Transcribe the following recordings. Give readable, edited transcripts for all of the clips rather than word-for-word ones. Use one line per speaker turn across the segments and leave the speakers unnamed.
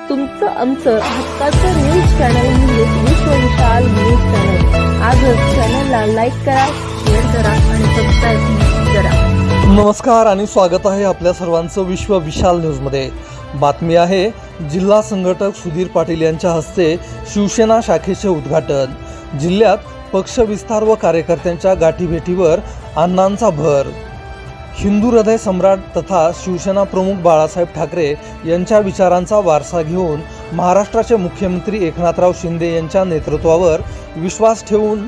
तुमचं आमचं हक्काचं न्यूज चॅनल म्हणजे विश्व विशाल न्यूज चॅनल। आजच चॅनलला लाईक करा, शेअर करा आणि सबस्क्राईब करा।
नमस्कार आणि स्वागत आहे आपल्या सर्वांचं विश्व विशाल न्यूजमध्ये। बातमी आहे जिल्हा संघटक सुधीर पाटील यांच्या हस्ते शिवसेना शाखेचे उद्घाटन। जिल्ह्यात पक्ष विस्तार व कार्यकर्त्यांच्या गाठीभेटीवर अण्णांचा भर। हिंदू हृदय सम्राट तथा शिवसेना प्रमुख बाळासाहेब ठाकरे यांच्या विचारांचा वारसा घेऊन महाराष्ट्राचे मुख्यमंत्री एकनाथराव शिंदे यांच्या नेतृत्वावर विश्वास ठेवून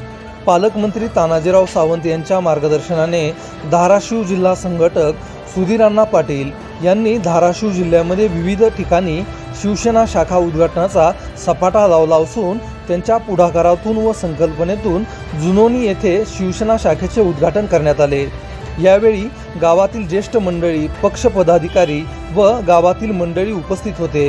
पालकमंत्री तानाजीराव सावंत यांच्या मार्गदर्शनाने धाराशिव जिल्हा संघटक सुधीर अण्णा पाटील यांनी धाराशिव जिल्ह्यामध्ये विविध ठिकाणी शिवसेना शाखा उद्घाटनाचा सपाटा लावला असून त्यांच्या पुढाकारातून व संकल्पनेतून जुनोनी येथे शिवसेना शाखेचे उद्घाटन करण्यात आले। यावेळी गावातील ज्येष्ठ मंडळी, पक्ष पदाधिकारी व गावातील मंडळी उपस्थित होते।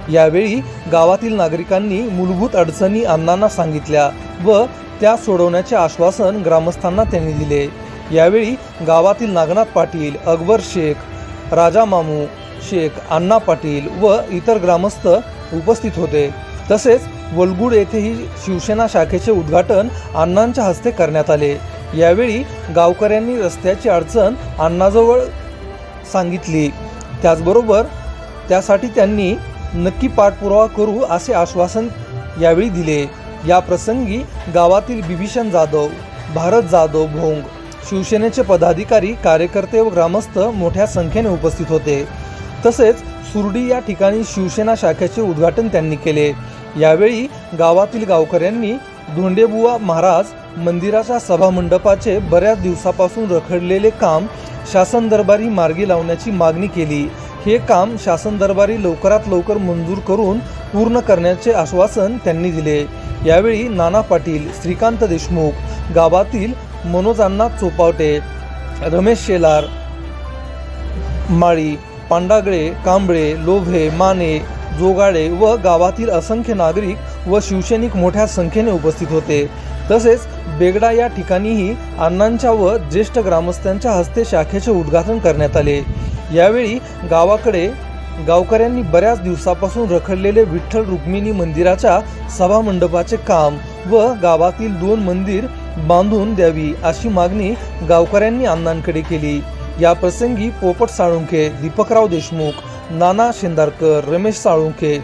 यावेळी गावातील नागरिकांनी मूलभूत अडचणी अण्णांना सांगितल्या व त्या सोडवण्याचे आश्वासन ग्रामस्थांना त्यांनी दिले। यावेळी गावातील नागनाथ पाटील, अकबर शेख, राजा मामू शेख, अण्णा पाटील व इतर ग्रामस्थ उपस्थित होते। तसेच वलगुड येथेही शिवसेना शाखेचे उद्घाटन अण्णांच्या हस्ते करण्यात आले। यावेळी गावकऱ्यांनी रस्त्याची अडचण अण्णाजवळ सांगितली, त्याचबरोबर त्यासाठी त्यांनी नक्की पाठपुरावा करू असे आश्वासन यावेळी दिले। या प्रसंगी गावातील बिभीषण जाधव, भारत जाधव भोंग, शिवसेनेचे पदाधिकारी, कार्यकर्ते व ग्रामस्थ मोठ्या संख्येने उपस्थित होते। तसेच सुरडी या ठिकाणी शिवसेना शाखेचे उद्घाटन त्यांनी केले। यावेळी गावातील गावकऱ्यांनी धोंडेबुवा महाराज मंदिराच्या सभामंडपाचे बऱ्याच दिवसापासून रखडलेले काम शासन दरबारी मार्गी लावण्याची मागणी केली। हे काम शासन दरबारी लवकरात लवकर मंजूर करून पूर्ण करण्याचे आश्वासन त्यांनी दिले। यावेळी नाना पाटील, श्रीकांत देशमुख, गावातील मनोज अण्णा चोपावटे, रमेश शेलार, माळी, पांडागळे, कांबळे, लोभे, माने, जोगाडे व गावातील असंख्य नागरिक व शिवसैनिक मोठ्या संख्येने उपस्थित होते। तसेच बेगडा या ठिकाणीही अण्णांच्या व ज्येष्ठ ग्रामस्थांच्या हस्ते शाखेचे उद्घाटन करण्यात आले। यावेळी गावकऱ्यांनी बऱ्याच दिवसापासून रखडलेले विठ्ठल रुक्मिणी मंदिराच्या सभामंडपाचे काम व गावातील 2 मंदिर बांधून द्यावी अशी मागणी गावकऱ्यांनी अण्णांकडे केली। या प्रसंगी पोपट साळुंखे, दीपकराव देशमुख, नाना शेंदारकर, रमेश साळुंखे,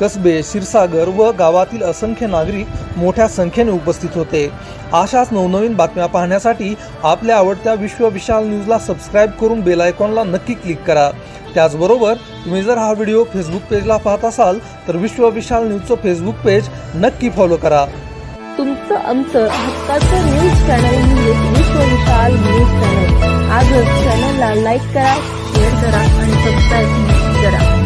कसबे, क्षीरसागर व गावातील असंख्य नागरिक मोठ्या संख्येने उपस्थित होते। अशाच नवनवीन बातम्या पाहण्यासाठी आपल्या आवडत्या विश्व विशाल न्यूजला सबस्क्राईब करून बेल आयकॉनला नक्की क्लिक करा। त्याचबरोबर तुम्ही जर हा व्हिडिओ फेसबुक पेजला पाहत असाल तर विश्व विशाल न्यूजचं फेसबुक पेज नक्की फॉलो करा।
तुमचं आमचं हक्काचं न्यूज चॅनल म्हणजे विश्व विशाल न्यूज चॅनल। आजच चॅनलला लाईक करा, शेअर करा आणि सबस्क्राईब करा।